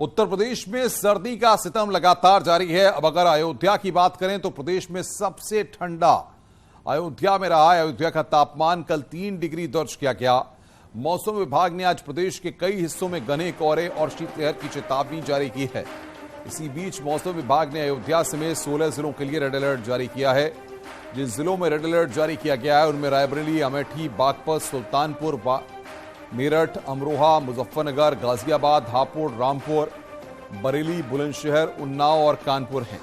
उत्तर प्रदेश में सर्दी का सितम लगातार जारी है। अब अगर अयोध्या की बात करें तो प्रदेश में सबसे ठंडा अयोध्या में रहा है। अयोध्या का तापमान कल 3 डिग्री दर्ज किया गया। मौसम विभाग ने आज प्रदेश के कई हिस्सों में घने कोहरे और शीतलहर की चेतावनी जारी की है। इसी बीच मौसम विभाग ने अयोध्या समेत 16 जिलों के लिए रेड अलर्ट जारी किया है। जिन जिलों में रेड अलर्ट जारी किया गया है उनमें रायबरेली, अमेठी, बागपत, सुल्तानपुर, मेरठ, अमरोहा, मुजफ्फरनगर, गाजियाबाद, हापुड़, रामपुर, बरेली, बुलंदशहर, उन्नाव और कानपुर हैं।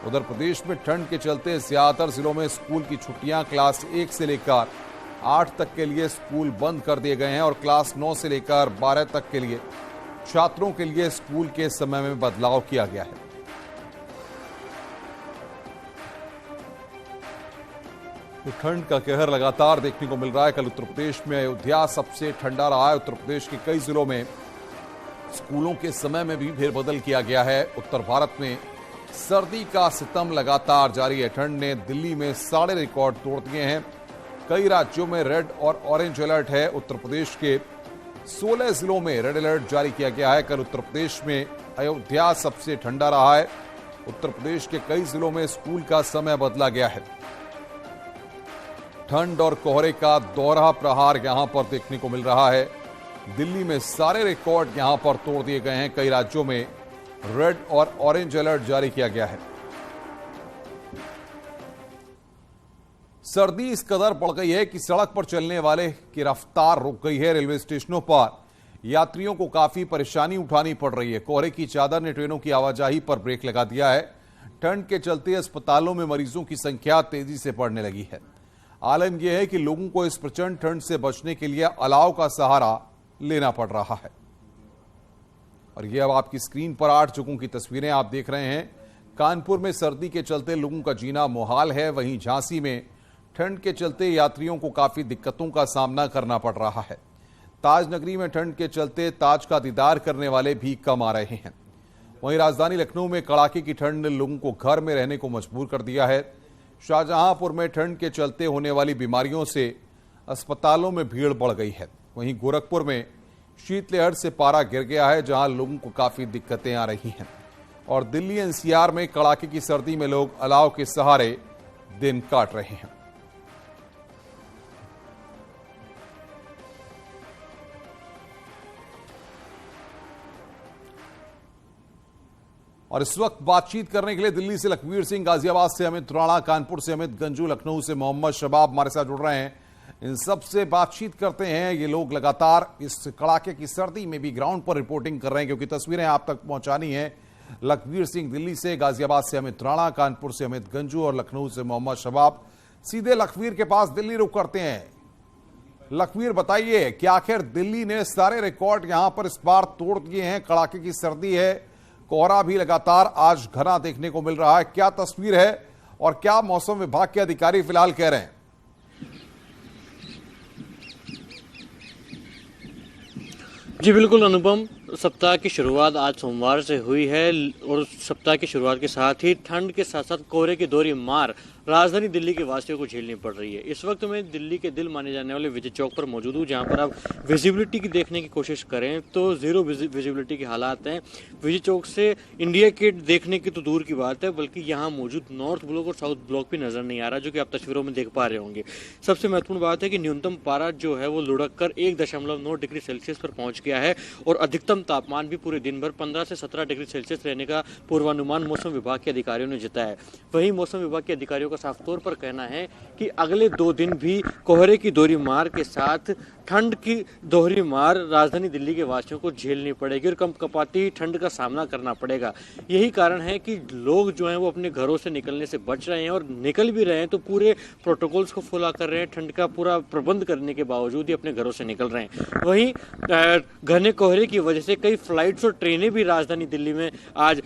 उधर प्रदेश में ठंड के चलते ज्यादातर जिलों में स्कूल की छुट्टियां क्लास 1 से लेकर 8 तक के लिए स्कूल बंद कर दिए गए हैं और क्लास 9 से लेकर 12 तक के लिए छात्रों के लिए स्कूल के समय में बदलाव किया गया है। ठंड का कहर लगातार देखने को मिल रहा है। कल उत्तर प्रदेश में अयोध्या सबसे ठंडा रहा है। उत्तर प्रदेश के कई जिलों में स्कूलों के समय में भी फेरबदल किया गया है। उत्तर भारत में सर्दी का सितम लगातार जारी है। ठंड ने दिल्ली में सारे रिकॉर्ड तोड़ दिए हैं। कई राज्यों में रेड और ऑरेंज अलर्ट है। उत्तर प्रदेश के 16 जिलों में रेड अलर्ट जारी किया गया है। कल उत्तर प्रदेश में अयोध्या सबसे ठंडा रहा है। उत्तर प्रदेश के कई जिलों में स्कूल का समय बदला गया है। ठंड और कोहरे का दोहरा प्रहार यहां पर देखने को मिल रहा है। दिल्ली में सारे रिकॉर्ड यहां पर तोड़ दिए गए हैं। कई राज्यों में रेड और ऑरेंज अलर्ट जारी किया गया है। सर्दी इस कदर बढ़ गई है कि सड़क पर चलने वाले की रफ्तार रुक गई है। रेलवे स्टेशनों पर यात्रियों को काफी परेशानी उठानी पड़ रही है। कोहरे की चादर ने ट्रेनों की आवाजाही पर ब्रेक लगा दिया है। ठंड के चलते अस्पतालों में मरीजों की संख्या तेजी से बढ़ने लगी है। आलम यह है कि लोगों को इस प्रचंड ठंड से बचने के लिए अलाव का सहारा लेना पड़ रहा है। और यह अब आपकी स्क्रीन पर 8 जगहों की तस्वीरें आप देख रहे हैं। कानपुर में सर्दी के चलते लोगों का जीना मुहाल है। वहीं झांसी में ठंड के चलते यात्रियों को काफी दिक्कतों का सामना करना पड़ रहा है। ताज नगरी में ठंड के चलते ताज का दीदार करने वाले भी कम आ रहे हैं। वहीं राजधानी लखनऊ में कड़ाके की ठंड ने लोगों को घर में रहने को मजबूर कर दिया है। शाहजहांपुर में ठंड के चलते होने वाली बीमारियों से अस्पतालों में भीड़ बढ़ गई है। वहीं गोरखपुर में शीतलहर से पारा गिर गया है, जहां लोगों को काफी दिक्कतें आ रही हैं। और दिल्ली एनसीआर में कड़ाके की सर्दी में लोग अलाव के सहारे दिन काट रहे हैं। और इस वक्त बातचीत करने के लिए दिल्ली से लखवीर सिंह, गाजियाबाद से अमित राणा, कानपुर से अमित गंजू, लखनऊ से मोहम्मद शबाब हमारे साथ जुड़ रहे हैं। इन सब से बातचीत करते हैं। ये लोग लगातार इस कड़ाके की सर्दी में भी ग्राउंड पर रिपोर्टिंग कर रहे हैं, क्योंकि तस्वीरें आप तक पहुंचानी है। लखवीर सिंह दिल्ली से, गाजियाबाद से अमित राणा, कानपुर से अमित गंजू और लखनऊ से मोहम्मद शबाब। सीधे लखवीर के पास दिल्ली रुख करते हैं। लखवीर, बताइए कि आखिर दिल्ली ने सारे रिकॉर्ड यहां पर इस बार तोड़ दिए हैं। कड़ाके की सर्दी है, कोहरा भी लगातार आज घना देखने को मिल रहा है। क्या तस्वीर है और क्या मौसम विभाग के अधिकारी फिलहाल कह रहे हैं? जी बिल्कुल अनुपम, सप्ताह की शुरुआत आज सोमवार से हुई है और सप्ताह की शुरुआत के साथ ही ठंड के साथ साथ कोहरे की दोहरी मार राजधानी दिल्ली के वासियों को झेलनी पड़ रही है। इस वक्त मैं दिल्ली के दिल माने जाने वाले विजय चौक पर मौजूद हूँ, जहाँ पर आप विजिबिलिटी की देखने की कोशिश करें तो जीरो विजिबिलिटी के हालात हैं। विजय चौक से इंडिया गेट देखने की तो दूर की बात है, बल्कि यहाँ मौजूद नॉर्थ ब्लॉक और साउथ ब्लॉक भी नजर नहीं आ रहा, जो कि आप तस्वीरों में देख पा रहे होंगे। सबसे महत्वपूर्ण बात है कि न्यूनतम पारा जो है वो लुढ़क कर 1.9 डिग्री सेल्सियस पर पहुंच गया है और अधिकतम तापमान भी पूरे दिन भर 15 से 17 डिग्री सेल्सियस रहने का पूर्वानुमान मौसम विभाग के अधिकारियों ने जताया है। वहीं मौसम विभाग के अधिकारियों का साफ तौर पर कहना है कि अगले 2 दिन भी कोहरे की दोहरी मार के साथ ठंड की दोहरी मार राजधानी दिल्ली के वासियों को झेलनी पड़ेगी और कंपकपाती ठंड का सामना करना पड़ेगा। यही कारण है कि लोग जो हैं वो अपने घरों से निकलने से बच रहे हैं और निकल भी रहे हैं तो पूरे प्रोटोकॉल्स को फॉलो कर रहे हैं। ठंड का पूरा प्रबंध करने के बावजूद ही अपने घरों से निकल रहे हैं। वहीं घने कोहरे की वजह से कई फ्लाइट्स और ट्रेनें भी राजधानी दिल्ली में आज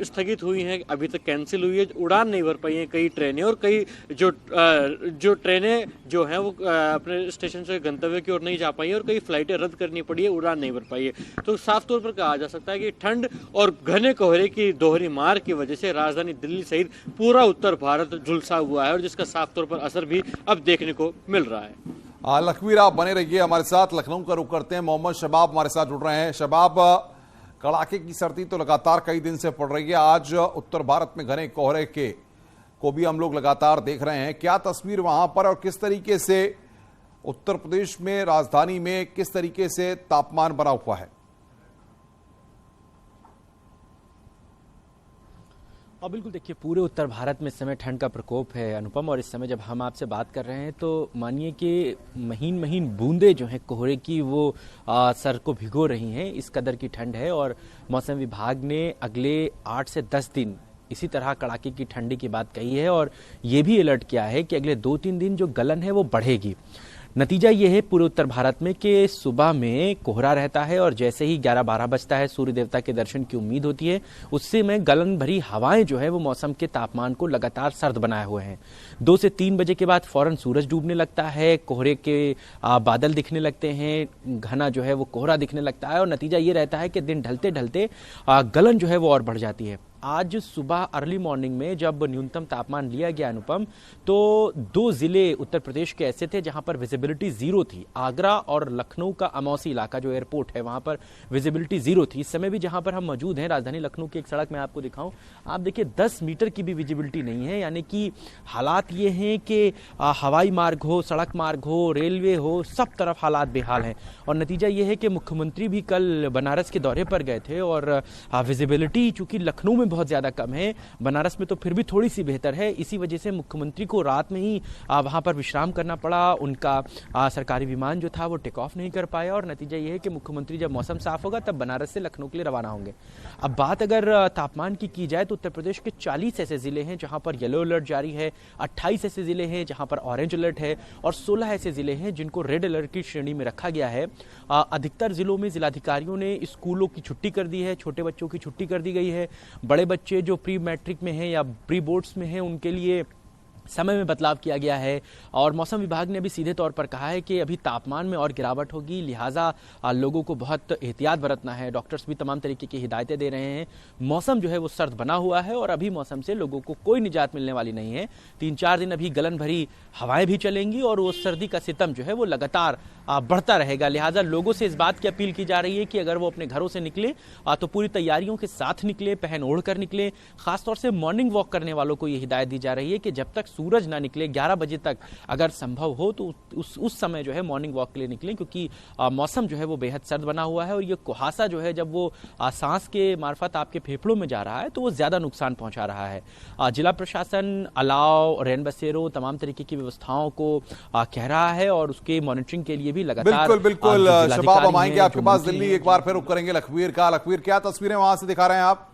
स्थगित हुई हैं, अभी तक कैंसिल हुई है। उड़ान नहीं भर पाई हैं कई ट्रेनें और कई जो ट्रेनें जो हैं वो अपने स्टेशन से गंतव्य की ओर नहीं जा पाई है और कई फ्लाइटें रद्द करनी पड़ी है, उड़ान नहीं भर पाई है। तो साफ तौर पर कहा जा सकता है कि ठंड और घने कोहरे की दोहरी मार की वजह से राजधानी दिल्ली सहित पूरा उत्तर भारत झुलसा हुआ है और जिसका साफ तौर पर असर भी अब देखने को मिल रहा है। लखवीर, आप बने रहिए हमारे साथ। लखनऊ का रुख करते हैं। मोहम्मद शबाब हमारे साथ जुड़ रहे हैं। शबाब, कड़ाके की सर्दी तो लगातार कई दिन से पड़ रही है। आज उत्तर भारत में घने कोहरे को भी हम लोग लगातार देख रहे हैं। क्या तस्वीर वहां पर और किस तरीके से उत्तर प्रदेश में राजधानी में किस तरीके से तापमान बना हुआ है? और बिल्कुल देखिए, पूरे उत्तर भारत में इस समय ठंड का प्रकोप है अनुपम। और इस समय जब हम आपसे बात कर रहे हैं तो मानिए कि महीन महीन बूंदें जो हैं कोहरे की वो सर को भिगो रही हैं, इस कदर की ठंड है। और मौसम विभाग ने अगले 8 से 10 दिन इसी तरह कड़ाके की ठंडी की बात कही है और ये भी अलर्ट किया है कि अगले 2-3 दिन जो गलन है वो बढ़ेगी। नतीजा ये है पूरे उत्तर भारत में कि सुबह में कोहरा रहता है और जैसे ही 11-12 बजता है सूर्य देवता के दर्शन की उम्मीद होती है, उससे में गलन भरी हवाएं जो है वो मौसम के तापमान को लगातार सर्द बनाए हुए हैं। 2 से 3 बजे के बाद फौरन सूरज डूबने लगता है, कोहरे के बादल दिखने लगते हैं, घना जो है वो कोहरा दिखने लगता है और नतीजा ये रहता है कि दिन ढलते ढलते गलन जो है वो और बढ़ जाती है। आज सुबह अर्ली मॉर्निंग में जब न्यूनतम तापमान लिया गया अनुपम, तो 2 जिले उत्तर प्रदेश के ऐसे थे जहां पर विजिबिलिटी 0 थी। आगरा और लखनऊ का अमौसी इलाका जो एयरपोर्ट है वहां पर विजिबिलिटी 0 थी। इस समय भी जहां पर हम मौजूद हैं राजधानी लखनऊ की एक सड़क में आपको दिखाऊं, आप देखिए 10 मीटर की भी विजिबिलिटी नहीं है। यानी कि हालात ये हैं कि हवाई मार्ग हो, सड़क मार्ग हो, रेलवे हो, सब तरफ हालात बेहाल हैं। और नतीजा ये है कि मुख्यमंत्री भी कल बनारस के दौरे पर गए थे और विजिबिलिटी चूंकि लखनऊ में बहुत ज्यादा कम है, बनारस में तो फिर भी थोड़ी सी बेहतर है। इसी वजह से मुख्यमंत्री को रात में ही वहां पर विश्राम करना पड़ा। उनका सरकारी विमान जो था वो टेक ऑफ नहीं कर पाया और नतीजा ये है कि मुख्यमंत्री जब मौसम साफ होगा तब बनारस से लखनऊ के लिए रवाना होंगे। अब बात अगर तापमान की जाए तो उत्तर प्रदेश के 40 ऐसे जिले हैं जहां पर येलो अलर्ट जारी है, 28 ऐसे जिले हैं जहां पर ऑरेंज अलर्ट है और 16 ऐसे जिले हैं जिनको रेड अलर्ट की श्रेणी में रखा गया है। अधिकतर जिलों में जिलाधिकारियों ने स्कूलों की छुट्टी कर दी है, छोटे बच्चों की छुट्टी कर दी गई है। बड़े बच्चे जो प्री मैट्रिक में हैं या प्री बोर्ड्स में हैं उनके लिए समय में बदलाव किया गया है। और मौसम विभाग ने अभी सीधे तौर पर कहा है कि अभी तापमान में और गिरावट होगी, लिहाजा लोगों को बहुत एहतियात बरतना है। डॉक्टर्स भी तमाम तरीके की हिदायतें दे रहे हैं। मौसम जो है वो सर्द बना हुआ है और अभी मौसम से लोगों को कोई निजात मिलने वाली नहीं है। 3-4 दिन अभी गलन भरी हवाएं भी चलेंगी और वो सर्दी का सितम जो है वो लगातार बढ़ता रहेगा। लिहाजा लोगों से इस बात की अपील की जा रही है कि अगर वो अपने घरों से निकले तो पूरी तैयारियों के साथ निकले, पहन ओढ़ कर निकले। खासतौर से मॉर्निंग वॉक करने वालों को ये हिदायत दी जा रही है कि जब तक सूरज ना निकले 11 बजे तक अगर संभव हो तो उस समय जो है मॉर्निंग वॉक के लिए निकलें, क्योंकि मौसम जो है वो बेहद सर्द बना हुआ है और ये कुहासा जो है जब वो सांस के मार्फत आपके फेफड़ों में जा रहा है तो वो ज्यादा नुकसान पहुंचा रहा है। जिला प्रशासन अलाव, रैन बसेरों, तमाम तरीके की व्यवस्थाओं को कह रहा है और उसके मॉनिटरिंग के लिए भी लगातार बिल्कुल शबाब, हम आएंगे आपके पास दिल्ली, एक बार फिर रुक करेंगे लखवीर का। लखवीर, क्या तस्वीरें वहां से दिखा रहे हैं आप?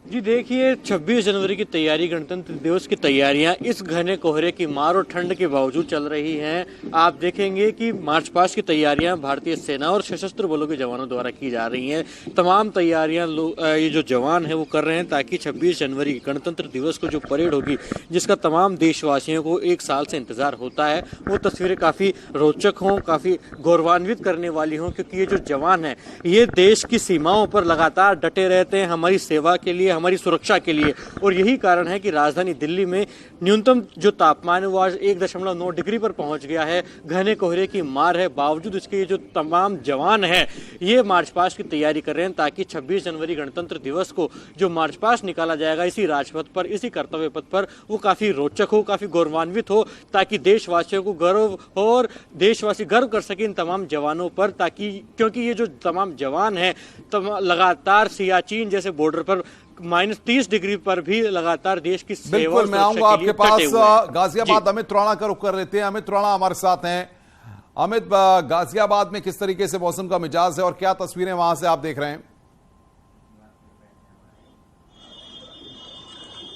जी देखिए, 26 जनवरी की तैयारी, गणतंत्र दिवस की तैयारियां इस घने कोहरे की मार और ठंड के बावजूद चल रही हैं। आप देखेंगे कि मार्च पास्ट की तैयारियां भारतीय सेना और सशस्त्र बलों के जवानों द्वारा की जा रही हैं। तमाम तैयारियां ये जो जवान हैं वो कर रहे हैं ताकि 26 जनवरी गणतंत्र दिवस को जो परेड होगी, जिसका तमाम देशवासियों को 1 साल से इंतजार होता है, वो तस्वीरें काफ़ी रोचक हों, काफ़ी गौरवान्वित करने वाली हों। क्योंकि ये जो जवान हैं ये देश की सीमाओं पर लगातार डटे रहते हैं हमारी सेवा के लिए, हमारी सुरक्षा के लिए। और यही कारण है कि राजधानी दिल्ली में न्यूनतम जो तापमान है वो आज 1.9 डिग्री पर पहुंच गया है। घने कोहरे की मार है, बावजूद इसके जो तमाम जवान हैं ये मार्च पास्ट की तैयारी कर रहे हैं ताकि 26 जनवरी गणतंत्र दिवस को जो मार्च पास्ट निकाला जाएगा इसी राजपथ पर, इसी कर्तव्य पथ पर, वो काफी रोचक हो, काफी गौरवान्वित हो, ताकि देशवासियों को गर्व हो और देशवासी गर्व कर सके इन तमाम जवानों पर। ताकि क्योंकि ये जो तमाम जवान हैं लगातार सियाचिन जैसे बॉर्डर पर -30 डिग्री पर भी लगातार देश की सेवा। बिल्कुल, मैं आऊंगा आपके पास। गाजियाबाद अमित राणा का रुख कर लेते हैं। अमित राणा हमारे साथ हैं। अमित, गाजियाबाद में किस तरीके से मौसम का मिजाज है और क्या तस्वीरें वहां से आप देख रहे हैं?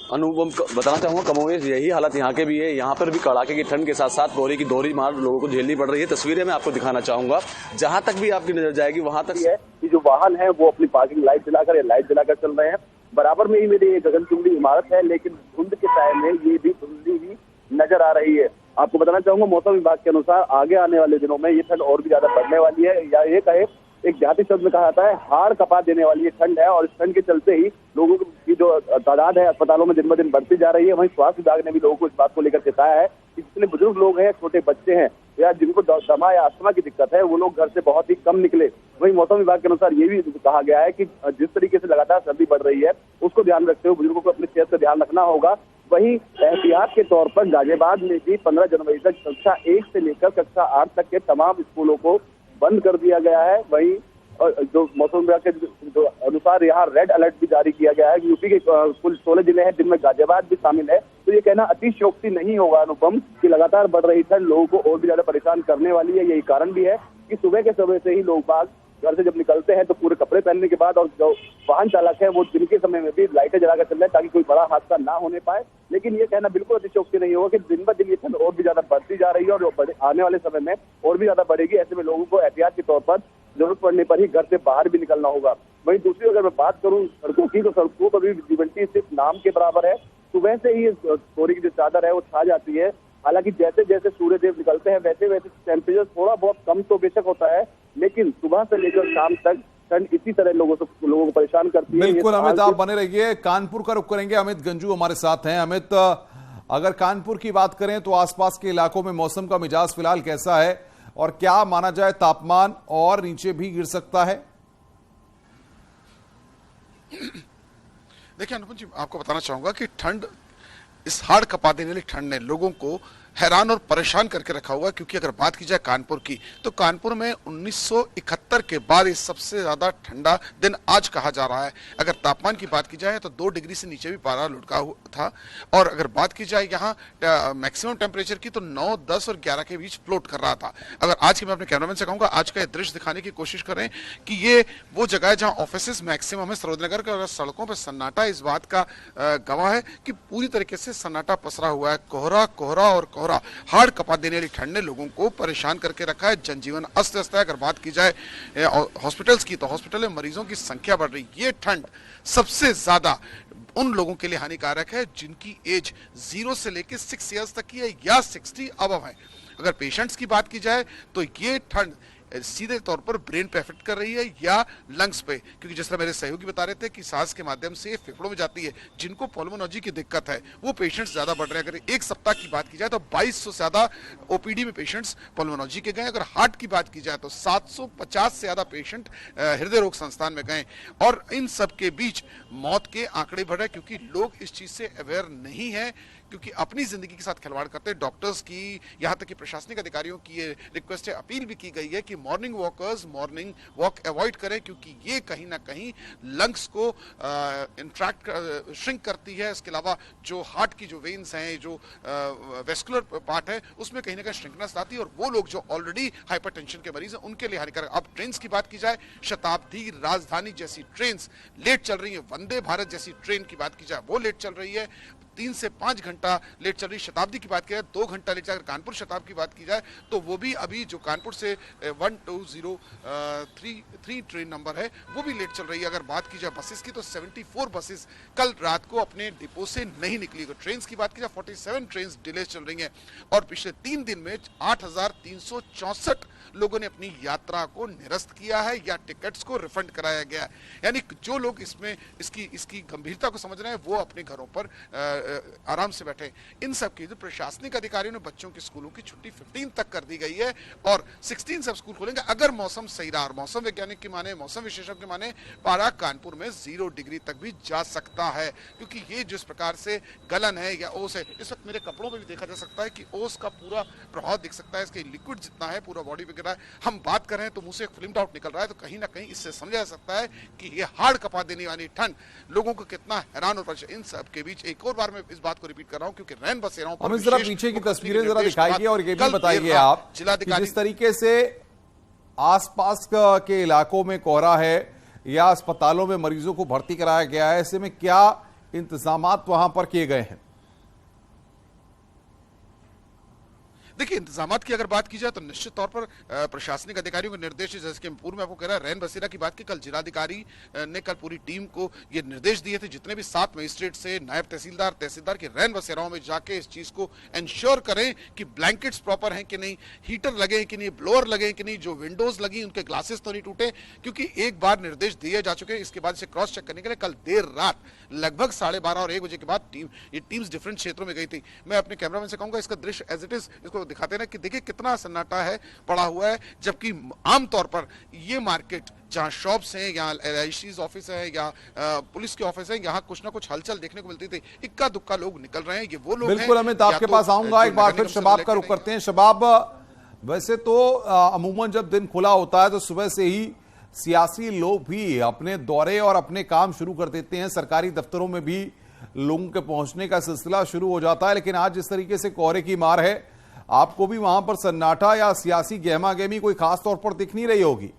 अनुपम, बताना चाहूंगा कमोवेश यही हालत यहाँ के भी है। यहाँ पर भी कड़ाके की ठंड के साथ साथ कोहरे की दोहरी मार लोगों को झेलनी पड़ रही है। तस्वीरें मैं आपको दिखाना चाहूंगा, जहां तक भी आपकी नजर जाएगी वहां तक है कि जो वाहन है वो अपनी पार्किंग लाइट जलाकर या लाइट जलाकर चल रहे हैं। बराबर में ही मेरी एक गगनचुंबी इमारत है, लेकिन धुंध के साए में ये भी धुंधली ही नजर आ रही है। आपको बताना चाहूंगा मौसम विभाग के अनुसार आगे आने वाले दिनों में ये ठंड और भी ज्यादा बढ़ने वाली है, या ये कहे एक देहाती शब्द में कहा जाता है हाड़ कपा देने वाली ये ठंड है। और इस ठंड के चलते ही लोगों की जो तादाद है अस्पतालों में दिन ब दिन बढ़ती जा रही है। वहीं स्वास्थ्य विभाग ने भी लोगों को इस बात को लेकर चेताया है कि जितने बुजुर्ग लोग हैं, छोटे बच्चे हैं, या जिनको दमा या अस्थमा की दिक्कत है वो लोग घर से बहुत ही कम निकले। वहीं मौसम विभाग के अनुसार ये भी कहा गया है कि जिस तरीके से लगातार सर्दी बढ़ रही है उसको ध्यान रखते हुए बुजुर्गों को अपनी सेहत का ध्यान रखना होगा। वहीं एहतियात के तौर पर गाजियाबाद में भी 15 जनवरी तक कक्षा 1 से लेकर कक्षा 8 तक के तमाम स्कूलों को बंद कर दिया गया है। वहीं जो मौसम विभाग के अनुसार यहाँ रेड अलर्ट भी जारी किया गया है। यूपी के कुल 16 जिले हैं जिनमें गाजियाबाद भी शामिल है। तो ये कहना अतिशयोक्ति नहीं होगा अनुपम कि लगातार बढ़ रही ठंड लोगों को और भी ज्यादा परेशान करने वाली है। यही कारण भी है कि सुबह के समय से ही लोग बाग घर से जब निकलते हैं तो पूरे कपड़े पहनने के बाद, और जो वाहन चालक है वो दिन के समय में भी लाइटें जलाकर चल रहे हैं ताकि कोई बड़ा हादसा ना होने पाए। लेकिन ये कहना बिल्कुल अतिशयोक्ति नहीं होगा कि दिन ब दिन ये ठंड और भी ज्यादा बढ़ती जा रही है और आने वाले समय में और भी ज्यादा बढ़ेगी। ऐसे में लोगों को एहतियात के तौर पर जरूरत पड़ने पर ही घर से बाहर भी निकलना होगा। वहीं दूसरी अगर मैं बात करूं सड़कों की, तो सड़कों पर भी विजिबिलिटी सिर्फ नाम के बराबर है। सुबह से ही कोहरे की जो चादर है वो छा जाती है। हालांकि जैसे जैसे सूर्य देव निकलते हैं वैसे वैसे टेम्परेचर थोड़ा बहुत कम तो बेशक होता है, लेकिन सुबह से लेकर शाम तक ठंड इसी तरह लोगों को परेशान करती है। बिल्कुल अमित, आप बने रहिए। कानपुर का रुख करेंगे, अमित गंजू हमारे साथ हैं। अमित, अगर कानपुर की बात करें तो आसपास के इलाकों में मौसम का मिजाज फिलहाल कैसा है और क्या माना जाए तापमान और नीचे भी गिर सकता है? देखिए अनुपम जी, आपको बताना चाहूंगा कि ठंड, इस हाड़ कपा देने वाली ठंड ने लोगों को हैरान और परेशान करके रखा हुआ। क्योंकि अगर बात की जाए कानपुर की, तो कानपुर में 1971 के बाद ये सबसे ज्यादा ठंडा दिन आज कहा जा रहा है। अगर तापमान की बात की जाए तो 2 डिग्री से नीचे भी पारा लुढ़का हुआ था। और अगर बात की जाए यहाँ मैक्सिमम टेम्परेचर की, तो 9, 10 और 11 के बीच फ्लोट कर रहा था। अगर आज के, मैं अपने कैमरामैन से कहूंगा आज का ये दृश्य दिखाने की कोशिश करें कि ये वो जगह है जहाँ ऑफिस मैक्सिमम है सरोजनगर का। सड़कों पर सन्नाटा इस बात का गवाह है कि पूरी तरीके से सन्नाटा पसरा हुआ है। कोहरा कोहरा और कोहरा, हाड़ कपा देने वाली ठंड ने लोगों को परेशान करके रखा है। जनजीवन अस्त व्यस्त है। अगर बात की जाए हॉस्पिटल्स की, तो हॉस्पिटल में मरीजों की संख्या बढ़ रही। ये ठंड सबसे ज्यादा उन लोगों के लिए हानिकारक है जिनकी एज 0 से लेकर 6 इयर्स तक की है या 60 अबव है। अगर पेशेंट्स की बात की जाए तो ये ठंड सीधे तौर पर ब्रेन पे इफेक्ट कर रही है या लंग्स पे, क्योंकि जिस तरह मेरे सहयोगी बता रहे थे कि सांस के माध्यम से फेफड़ों में जाती है। जिनको पल्मोनोलॉजी की दिक्कत है वो पेशेंट्स ज्यादा बढ़ रहे हैं। अगर एक सप्ताह की बात की जाए तो 2200 से ज्यादा ओपीडी में पेशेंट्स पल्मोनोलॉजी के गए। अगर हार्ट की बात की जाए तो 750 से ज्यादा पेशेंट हृदय रोग संस्थान में गए। और इन सब के बीच मौत के आंकड़े बढ़ रहे हैं क्योंकि लोग इस चीज से अवेयर नहीं है, क्योंकि अपनी जिंदगी के साथ खिलवाड़ करते हैं। डॉक्टर्स की, यहाँ तक कि प्रशासनिक अधिकारियों की ये रिक्वेस्ट है, अपील भी की गई है कि morning walkers morning walk avoid करें, क्योंकि ये कहीं ना कहीं लंग्स को इंट्रैक्ट श्रिंक करती है। इसके अलावा जो हार्ट की जो वेन्स हैं, जो वेस्कुलर पार्ट है, उसमें कहीं ना कहीं श्रिंकनेस आती है और वो लोग जो ऑलरेडी हाइपरटेंशन के मरीज हैं उनके लिए हानिकारक। अब ट्रेन की बात की जाए, शताब्दी, राजधानी जैसी ट्रेन लेट चल रही है। वंदे भारत जैसी ट्रेन की बात की जाए वो लेट चल रही है, 3 से 5 घंटा लेट चल रही। शताब्दी की बात की जाए 2 घंटा लेट। अगर कानपुर शताब्दी की बात की जाए तो वो भी अभी जो कानपुर से 1203 ट्रेन नंबर है वो भी लेट चल रही है। अगर बात की जाए बसेस की तो 74 बसेस कल रात को अपने डिपो से नहीं निकली। अगर ट्रेन की बात की जाए 47 ट्रेन डिले चल रही हैं। और पिछले 3 दिन में 8364 लोगों ने अपनी यात्रा को निरस्त किया है या टिकट्स को रिफंड कराया गया है। यानी जो लोग इसमें इसकी गंभीरता को समझ रहे हैं वो अपने घरों पर आराम से बैठे। इन सब की जो प्रशासनिक अधिकारियों ने बच्चों की स्कूलों की छुट्टी 15 तक कर दी गई है और 16 से स्कूल खोलेंगे अगर मौसम सही रहा। और मौसम वैज्ञानिक की माने, मौसम विशेषज्ञ की माने, पारा कानपुर में 0 डिग्री तक भी जा सकता है, क्योंकि ये जिस प्रकार से गलन है या ओस है, इस वक्त मेरे कपड़ों में भी देखा जा सकता है कि ओस का पूरा प्रभाव दिख सकता है। इसके लिक्विड जितना है पूरा बॉडी पे गिर रहा है। हम बात कर रहे हैं तो मुंह से एक फिल्म आउट निकल रहा है, तो कहीं ना कहीं इससे समझा जा सकता है कि ये हाड़ कपा देने वाली ठंड लोगों को कितना हैरान और परेशान। इन सब के बीच एक और बार मैं इस बात को रिपीट कर रहा हूं क्योंकि रैन बसेराओं पर हमें जरा पीछे की तस्वीरें जरा दिखाइए और ये भी बताइए आप कि जिस तरीके से आसपास के इलाकों में कोहरा है या अस्पतालों में मरीजों को भर्ती कराया गया है, ऐसे में क्या इंतजामात वहां पर किए गए हैं? देखिए, इंतजामात की अगर बात की जाए तो निश्चित तौर पर प्रशासनिक अधिकारियों के निर्देश, जैसे कि पूर्व में आपको कह रहा है रैन बसेरा की बात की, कल जिलाधिकारी ने कल पूरी टीम को ये निर्देश दिए थे, जितने भी 7 मजिस्ट्रेट से नायब तहसीलदार की रैन बसेराओं में जाके इस चीज को इंश्योर करें कि ब्लैंकेट्स प्रॉपर हैं कि नहीं, हीटर लगे कि नहीं, ब्लोअर लगे कि नहीं, जो विंडोज लगी उनके ग्लासेस तो नहीं टूटे, क्योंकि एक बार निर्देश दिए जा चुके हैं। इसके बाद इसे क्रॉस चेक करने के लिए कल देर रात लगभग 12:30 और 1 बजे के बाद टीम्स डिफरेंट क्षेत्रों में गई थी। मैं अपने कैमरामैन से कहूंगा इसका दृश्य एज इट इज इसको दिखाते हैं ना कि देखिए कितना सन्नाटा है पड़ा हुआ है, जबकि आमतौर पर ये मार्केट जहां शॉप्स हैं, यहाँ LIC's ऑफिस है या पुलिस के ऑफिस है, यहाँ कुछ ना कुछ हलचल देखने को मिलती थी। इक्का दुक्का लोग निकल रहे हैं, ये वो लोग बिल्कुल अमित, आपके पास आऊंगा, एक बार फिर शबाब का रुख करते हैं। शबाब, वैसे तो अमूमन जब दिन खुला होता है तो सुबह से ही सियासी लोग भी अपने दौरे और अपने काम शुरू कर देते हैं, सरकारी दफ्तरों में भी लोगों के पहुंचने का सिलसिला शुरू हो जाता है। लेकिन आज जिस तरीके से कोहरे की मार है, आपको भी वहां पर सन्नाटा या सियासी गहमा गहमी कोई खास तौर पर दिख नहीं रही होगी।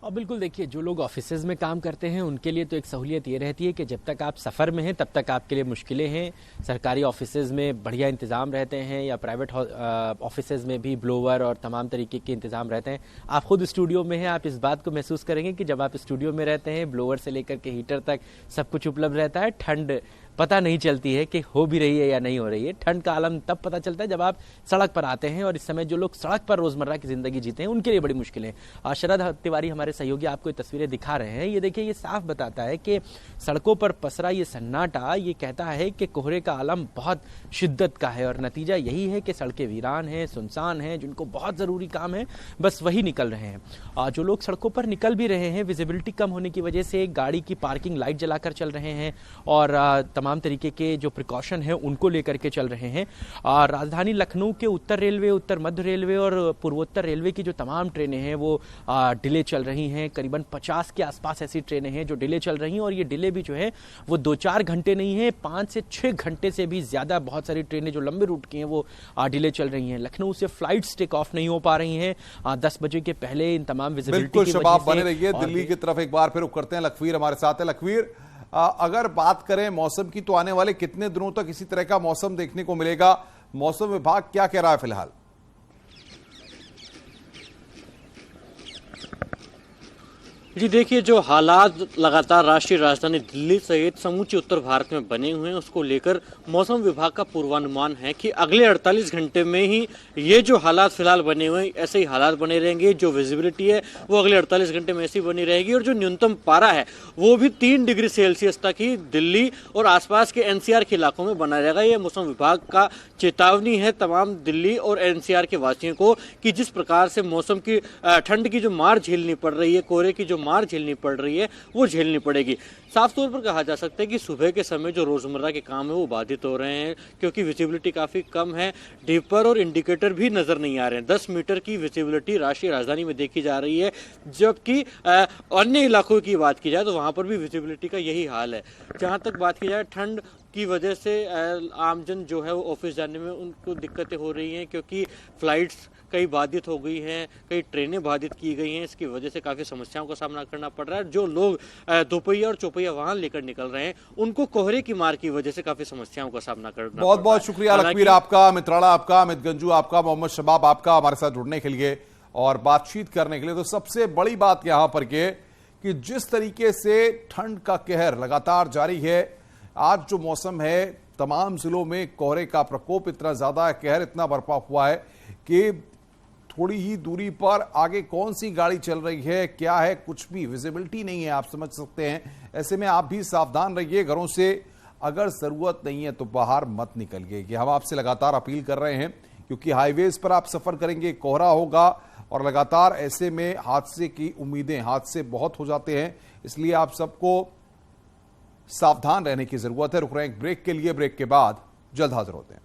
और बिल्कुल देखिए, जो लोग ऑफिसेज में काम करते हैं उनके लिए तो एक सहूलियत ये रहती है कि जब तक आप सफ़र में हैं तब तक आपके लिए मुश्किलें हैं। सरकारी ऑफिसेज में बढ़िया इंतज़ाम रहते हैं या प्राइवेट ऑफिसेज में भी ब्लोवर और तमाम तरीके के इंतज़ाम रहते हैं। आप खुद स्टूडियो में हैं, आप इस बात को महसूस करेंगे कि जब आप स्टूडियो में रहते हैं, ब्लोवर से लेकर के हीटर तक सब कुछ उपलब्ध रहता है। ठंड पता नहीं चलती है कि हो भी रही है या नहीं हो रही है। ठंड का आलम तब पता चलता है जब आप सड़क पर आते हैं, और इस समय जो लोग सड़क पर रोजमर्रा की जिंदगी जीते हैं उनके लिए बड़ी मुश्किलें हैं। शरद तिवारी हमारे सहयोगी आपको ये तस्वीरें दिखा रहे हैं। ये देखिए, ये साफ बताता है कि सड़कों पर पसरा ये सन्नाटा ये कहता है कि कोहरे का आलम बहुत शिद्दत का है, और नतीजा यही है कि सड़कें वीरान हैं, सुनसान हैं। जिनको बहुत ज़रूरी काम है बस वही निकल रहे हैं। जो लोग सड़कों पर निकल भी रहे हैं, विजिबिलिटी कम होने की वजह से गाड़ी की पार्किंग लाइट जलाकर चल रहे हैं और तमाम तरीके के जो प्रिकॉशन है उनको लेकर के चल रहे हैं। राजधानी लखनऊ के उत्तर रेलवे, उत्तर मध्य रेलवे और पूर्वोत्तर रेलवे की जो तमाम ट्रेनें हैं वो डिले चल रही हैं। करीबन 50 के आसपास ऐसी ट्रेनें हैं जो डिले चल रही हैं, और ये डिले भी जो है वो 2-4 घंटे नहीं है, 5 से 6 घंटे से भी ज्यादा बहुत सारी ट्रेनें जो लंबे रूट की हैं वो डिले चल रही हैं। लखनऊ से फ्लाइट्स टेक ऑफ नहीं हो पा रही हैं 10 बजे के पहले। इन तमाम विजिबिलिटी की शबाब बने रहिए। दिल्ली की तरफ एक बार फिर रुख करते हैं, लखवीर हमारे साथ है। लखवीर, अगर बात करें मौसम की तो आने वाले कितने दिनों तक इसी तरह का मौसम देखने को मिलेगा? मौसम विभाग क्या कह रहा है फिलहाल? जी देखिए, जो हालात लगातार राष्ट्रीय राजधानी दिल्ली सहित समूचे उत्तर भारत में बने हुए हैं, उसको लेकर मौसम विभाग का पूर्वानुमान है कि अगले 48 घंटे में ही ये जो हालात फिलहाल बने हुए हैं ऐसे ही हालात बने रहेंगे। जो विजिबिलिटी है वो अगले 48 घंटे में ऐसी बनी रहेगी, और जो न्यूनतम पारा है वो भी 3 डिग्री सेल्सियस तक ही दिल्ली और आसपास के NCR के इलाकों में बना रहेगा। ये मौसम विभाग का चेतावनी है तमाम दिल्ली और NCR के वासियों को कि जिस प्रकार से मौसम की ठंड की जो मार झेलनी पड़ रही है, कोहरे की जो मार झेलनी पड़ रही है वो झेलनी पड़ेगी। साफ तौर पर कहा जा सकता है कि सुबह के समय जो रोजमर्रा के काम है वो बाधित हो रहे हैं, क्योंकि विजिबिलिटी काफी कम है। डिपर और इंडिकेटर भी नजर नहीं आ रहे हैं। 10 मीटर की विजिबिलिटी राष्ट्रीय राजधानी में देखी जा रही है, जबकि अन्य इलाकों की बात की जाए तो वहां पर भी विजिबिलिटी का यही हाल है। जहां तक बात की जाए ठंड की वजह से आमजन जो है वो ऑफिस जाने में उनको दिक्कतें हो रही हैं, क्योंकि फ्लाइट्स कई बाधित हो गई हैं, कई ट्रेनें बाधित की गई हैं। इसकी वजह से काफ़ी समस्याओं का सामना करना पड़ रहा है। जो लोग दोपहिया और चौपहिया वाहन लेकर निकल रहे हैं उनको कोहरे की मार की वजह से काफ़ी समस्याओं का सामना करना बहुत बहुत शुक्रिया लखवीर आपका, अमित राणा आपका, अमित गंजू आपका, मोहम्मद शबाब आपका हमारे साथ जुड़ने के लिए और बातचीत करने के लिए। तो सबसे बड़ी बात यहां पर यह कि जिस तरीके से ठंड का कहर लगातार जारी है, आज जो मौसम है तमाम जिलों में कोहरे का प्रकोप इतना ज्यादा है, कहर इतना बरपा हुआ है कि थोड़ी ही दूरी पर आगे कौन सी गाड़ी चल रही है, क्या है, कुछ भी विजिबिलिटी नहीं है, आप समझ सकते हैं। ऐसे में आप भी सावधान रहिए, घरों से अगर जरूरत नहीं है तो बाहर मत निकलिए। ये हम आपसे लगातार अपील कर रहे हैं, क्योंकि हाईवेज पर आप सफर करेंगे, कोहरा होगा और लगातार ऐसे में हादसे की उम्मीदें, हादसे बहुत हो जाते हैं। इसलिए आप सबको सावधान रहने की जरूरत है। रुक रहे हैं एक ब्रेक के लिए, ब्रेक के बाद जल्द हाजिर होते हैं।